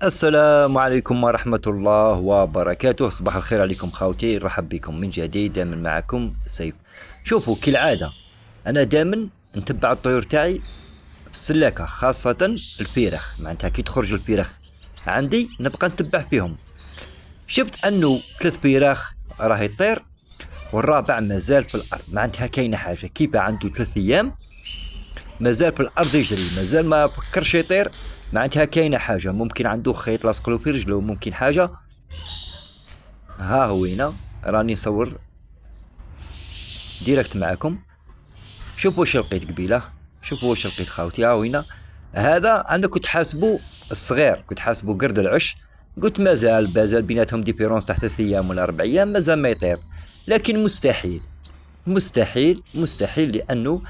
السلام عليكم ورحمة الله وبركاته. صباح الخير عليكم خاوتي، رحب بكم من جديد. دائما معكم سيف. شوفوا كالعادة أنا دائما نتبع الطيور تاعي في السلاكة، خاصة الفيرخ. معناتها كي تخرج الفيرخ عندي نبقى نتبع فيهم. شفت أنه 3 فيراخ راه يطير والرابع مازال في الأرض. معناتها كاينة حاجة، كيبا عنده 3 أيام مازال في الأرض يجري، مازال ما فكرش يطير. معناتها كاينة حاجة، ممكن عنده خيط لاصقلو في رجلو، ممكن حاجة. ها هو هنا راني نصور ديريكت معاكم. شوفوا واش لقيت قبيله، شوفوا واش لقيت خاوتي. ها هو هنا. هذا انا كنت حاسبه الصغير، كنت حاسبه قرد العش. قلت مازال بيناتهم ديفيرونس تاع 3 ايام ولا 4 ايام، مازال ما يطير. لكن مستحيل مستحيل مستحيل، لانه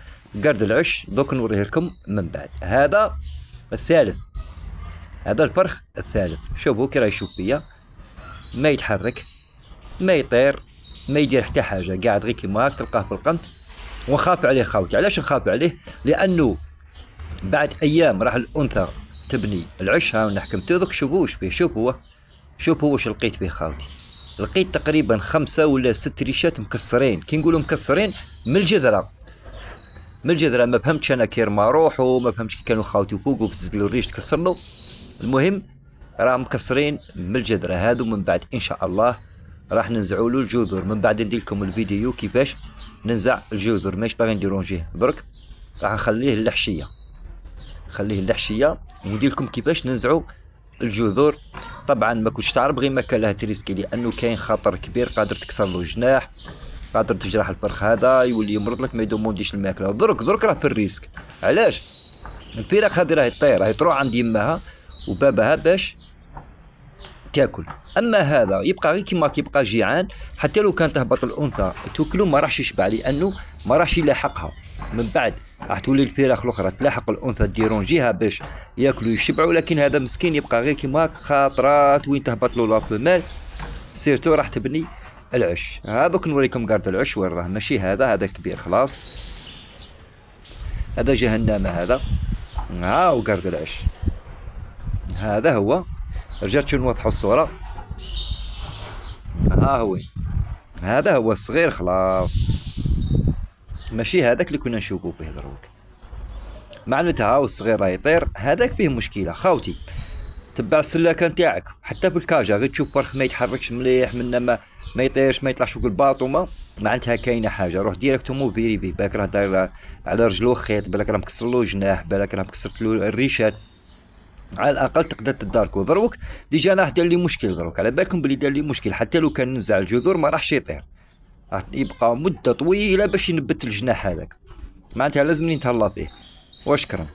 قرد العش دوك نوريه لكم من بعد. هذا الثالث، هذا الفرخ الثالث. شوفوا كي راه يشوف فيا، ما يتحرك، ما يطير، ما يدير حتى حاجه، قاعد غير كيما هاك تلقاه في القنت. ونخاف عليه خاوتي. علاش نخاف عليه؟ لانه بعد ايام راح الانثى تبني العش. ها نحكم دوك. شوفوا واش فيه، شوفوا واش لقيت فيه خاوتي. لقيت تقريبا 5 ولا 6 ريشات مكسرين. كي نقولوا مكسرين من الجذره، ما فهمتش انا كير ما روحوا، ما فهمتش كي كانوا خاوتي فوق وبزز له الريش تكسر له. المهم راه مكسرين من الجذره هادو. من بعد ان شاء الله راح ننزعوا له الجذور. من بعد ندير لكم الفيديو كيفاش ننزع الجذور، ماش باغي نديرونجيه درك. راح نخليه اللحشيه، وندير لكم كيفاش ننزعوا الجذور. طبعا ما كنتش تعرف غير ما كان لها تريسكي، لانه كاين خطر كبير، قادر تكسر له جناح، قادر تجرح الفرخ هذا، يولي يمرض لك، ما يدومونديش الماكله. درك راه في الريسك. علاش؟ الفراخ هذه راهي تطير، راهي تروح عند يماها وبابها باش تاكل. اما هذا يبقى غير كيما كيبقى جيعان. حتى لو كان تهبط الانثى توكلو ما راحش يشبع، لانه ما راحش يلاحقها. من بعد راح تولي الفراخ الاخرى تلاحق الانثى ديرونجيها باش ياكلوا يشبعوا. لكن هذا مسكين يبقى غير كيما خاطرات وين تهبط له لافمال سيرتو راح تبني العش. هذوك نوريكم قرد العش وين راه، ماشي هذا كبير خلاص، هذا جهنم هذا. ها وقرد العش هذا هو. رجعت نوضحوا الصورة. ها هو هذا هو الصغير خلاص، ماشي هذاك اللي كنا نشوفوا به دروك. معناتها هاو الصغير راه يطير، هذاك فيه مشكلة خاوتي. تبع السلاكة نتاعك حتى في الكاجا، غير تشوف فرخ ما يتحركش مليح، منا ما يطيرش، ما يطلعش فوق الباطومة، معناتها كاينه حاجه. روح ديريكتومون فيري بيه، بالك راه داير على رجلو خيط، بالك راه مكسر له جناح، بالك راه مكسرت له الريشات. على الاقل تقدر تداركو. دروك ديجا راه دار لي مشكل، دروك على بالكم بلي دار لي مشكل. حتى لو كان نزع الجذور ما راحش يطير، راح يبقى مده طويله باش ينبت الجناح هذاك. معناتها لازمني نتهلا فيه. وشكرا.